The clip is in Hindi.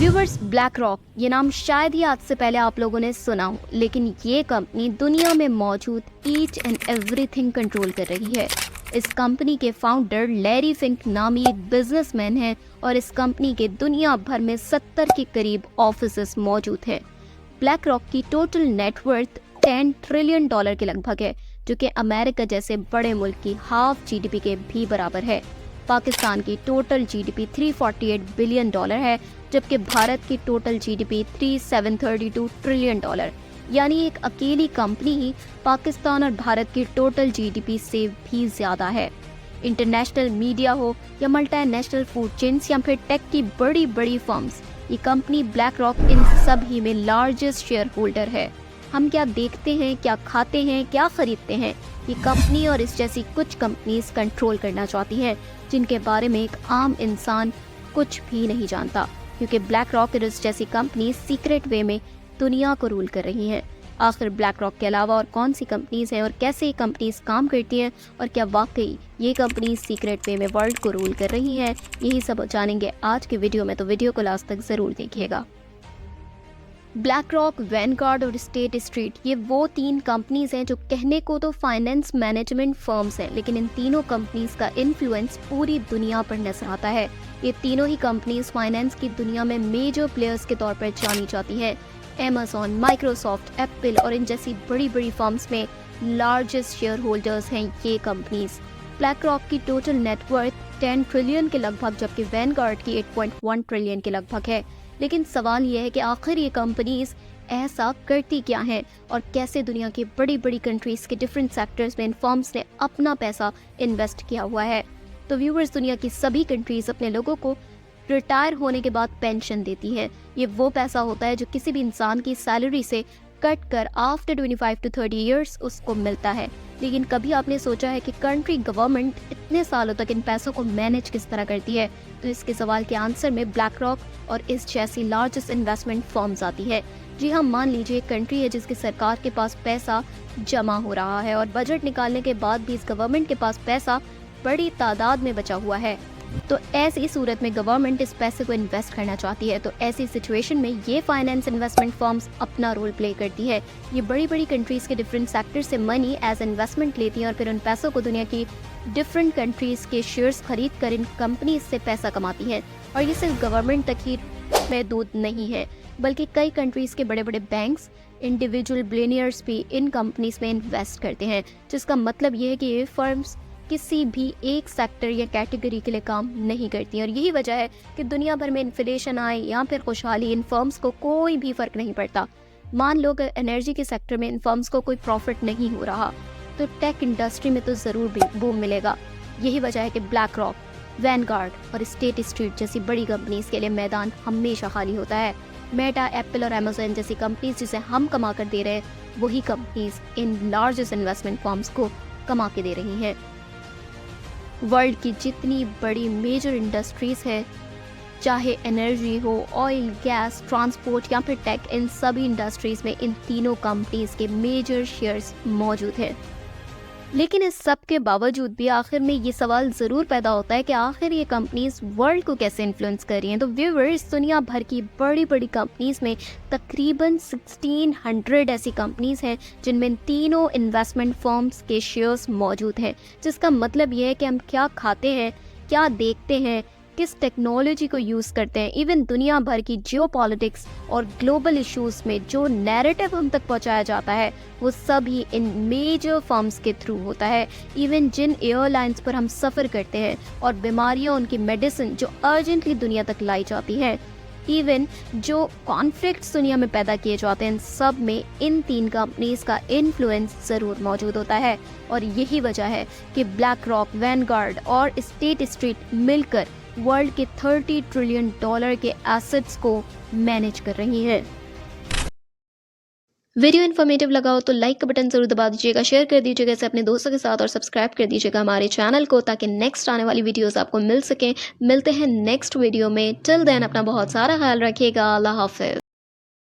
व्यूवर्स, ब्लैक रॉक ये नाम शायद ही आज से पहले आप लोगों ने सुना हो, लेकिन ये कंपनी दुनिया में मौजूद ईच एंड एवरीथिंग कंट्रोल कर रही है। इस कंपनी के फाउंडर लैरी फिंक नामी एक बिजनेसमैन हैं और इस कंपनी के दुनिया भर में 70 के करीब ऑफिसेस मौजूद हैं। ब्लैक रॉक की टोटल नेटवर्थ $10 ट्रिलियन के लगभग है, जो कि अमेरिका जैसे बड़े मुल्क की हाफ जीडीपी के भी बराबर है। पाकिस्तान की टोटल जीडीपी $348 बिलियन है, जबकि भारत की टोटल जीडीपी $3732 ट्रिलियन, यानी एक अकेली कंपनी ही पाकिस्तान और भारत की टोटल जीडीपी से भी ज्यादा है। इंटरनेशनल मीडिया हो या मल्टीनेशनल फूड चेन्स या फिर टेक की बड़ी बड़ी फर्म्स, ये कंपनी ब्लैक रॉक इन सभी में लार्जेस्ट शेयर होल्डर है। हम क्या देखते हैं, क्या खाते हैं, क्या खरीदते हैं, ये कंपनी और इस जैसी कुछ कंपनीज कंट्रोल करना चाहती हैं, जिनके बारे में एक आम इंसान कुछ भी नहीं जानता, क्योंकि ब्लैक रॉक और इस जैसी कंपनी सीक्रेट वे में दुनिया को रूल कर रही हैं। आखिर ब्लैक रॉक के अलावा और कौन सी कंपनीज हैं और कैसे ये कंपनीज काम करती हैं और क्या वाकई ये कंपनीज सीक्रेट वे में वर्ल्ड को रूल कर रही हैं, यही सब जानेंगे आज के वीडियो में, तो वीडियो को लास्ट तक जरूर देखिएगा। ब्लैक रॉक, वैनगार्ड और स्टेट स्ट्रीट, ये वो तीन कंपनीज हैं जो कहने को तो फाइनेंस मैनेजमेंट फर्म्स हैं, लेकिन इन तीनों कंपनीज का इन्फ्लुएंस पूरी दुनिया पर नजर आता है। ये तीनों ही कंपनीज फाइनेंस की दुनिया में मेजर प्लेयर्स के तौर पर जानी जाती हैं। अमेज़न, माइक्रोसॉफ्ट, एप्पल और इन जैसी बड़ी बड़ी फर्म्स में लार्जेस्ट शेयर होल्डर्स हैं ये कंपनीज। ब्लैक रॉक की टोटल नेटवर्थ 10 ट्रिलियन के लगभग, जबकि वैनगार्ड की 8.1 ट्रिलियन के लगभग है। लेकिन सवाल यह है कि आखिर ये कंपनीज ऐसा करती क्या हैं और कैसे दुनिया की बड़ी बड़ी कंट्रीज के डिफरेंट सेक्टर्स में इन फर्म्स ने अपना पैसा इन्वेस्ट किया हुआ है। तो व्यूवर्स, दुनिया की सभी कंट्रीज अपने लोगों को रिटायर होने के बाद पेंशन देती हैं। ये वो पैसा होता है जो किसी भी इंसान की सैलरी से कट कर आफ्टर 25 to 30 ईयर्स उसको मिलता है। लेकिन कभी आपने सोचा है कि कंट्री गवर्नमेंट इतने सालों तक इन पैसों को मैनेज किस तरह करती है? तो इसके सवाल के आंसर में ब्लैक रॉक और इस जैसी लार्जेस्ट इन्वेस्टमेंट फर्म्स आती है। जी हाँ, मान लीजिए एक कंट्री है जिसकी सरकार के पास पैसा जमा हो रहा है और बजट निकालने के बाद भी इस गवर्नमेंट के पास पैसा बड़ी तादाद में बचा हुआ है। तो ऐसी सूरत में गवर्नमेंट इस पैसे को इन्वेस्ट करना चाहती है, तो ऐसी सिचुएशन में ये फाइनेंस इन्वेस्टमेंट फर्म्स अपना रोल प्ले करती है। ये बड़ी बड़ी कंट्रीज के डिफरेंट सेक्टर से मनी एज इन्वेस्टमेंट लेती हैं और फिर उन पैसों को दुनिया की डिफरेंट कंट्रीज के शेयर्स खरीद कर इन कंपनीज से पैसा कमाती हैं। और ये सिर्फ गवर्नमेंट तक ही महदूद नहीं है, बल्कि कई कंट्रीज के बड़े बड़े बैंक्स, इंडिविजुअल बिलियनियर्स भी इन कंपनीज में इन्वेस्ट करते हैं, जिसका मतलब ये है कि ये फर्म्स किसी भी एक सेक्टर या कैटेगरी के लिए काम नहीं करती और यही वजह है कि दुनिया भर में इन्फ्लेशन आए या फिर खुशहाली, इन फर्म्स को कोई भी फर्क नहीं पड़ता। मान लो कि एनर्जी के सेक्टर में इन फर्म्स को कोई प्रॉफिट नहीं हो रहा, तो टेक इंडस्ट्री में तो ज़रूर भी बूम मिलेगा। यही वजह है कि ब्लैक रॉक, वैनगार्ड और स्टेट स्ट्रीट जैसी बड़ी कंपनीज के लिए मैदान हमेशा खाली होता है। मेटा, एप्पल और अमेज़न जैसी कंपनीज जिसे हम कमा कर दे रहे हैं, वही companies in largest investment firms को कमा के दे रही हैं। वर्ल्ड की जितनी बड़ी मेजर इंडस्ट्रीज है, चाहे एनर्जी हो, ऑयल, गैस, ट्रांसपोर्ट या फिर टेक, इन सभी इंडस्ट्रीज में इन तीनों कंपनीज के मेजर शेयर्स मौजूद हैं। लेकिन इस सब के बावजूद भी आखिर में ये सवाल ज़रूर पैदा होता है कि आखिर ये कंपनीज वर्ल्ड को कैसे इन्फ्लुएंस कर रही हैं। तो व्यूअर्स, दुनिया भर की बड़ी बड़ी कंपनीज में तकरीबन 1600 ऐसी कंपनीज हैं जिनमें इन तीनों इन्वेस्टमेंट फर्म्स के शेयर्स मौजूद हैं, जिसका मतलब ये है कि हम क्या खाते हैं, क्या देखते हैं, किस टेक्नोलॉजी को यूज़ करते हैं, इवन दुनिया भर की जियोपॉलिटिक्स और ग्लोबल इश्यूज़ में जो नैरेटिव हम तक पहुंचाया जाता है, वो सब ही इन मेजर फर्म्स के थ्रू होता है। इवन जिन एयरलाइंस पर हम सफ़र करते हैं और बीमारियां, उनकी मेडिसिन जो अर्जेंटली दुनिया तक लाई जाती हैं, इवन जो कॉन्फ्लिक्ट्स दुनिया में पैदा किए जाते हैं, इन सब में इन तीन कंपनीज का इन्फ्लुएंस ज़रूर मौजूद होता है। और यही वजह है कि ब्लैक रॉक, वैनगार्ड और स्टेट स्ट्रीट मिलकर वर्ल्ड के $30 ट्रिलियन के एसेट्स को मैनेज कर रही है। वीडियो इन्फॉर्मेटिव लगा हो तो लाइक का बटन जरूर दबा दीजिएगा, शेयर कर दीजिएगा इसे अपने दोस्तों के साथ और सब्सक्राइब कर दीजिएगा हमारे चैनल को, ताकि नेक्स्ट आने वाली वीडियोस आपको मिल सकें। मिलते हैं नेक्स्ट वीडियो में। टिल देन अपना बहुत सारा ख्याल रखिएगा। अल्लाह हाफिज।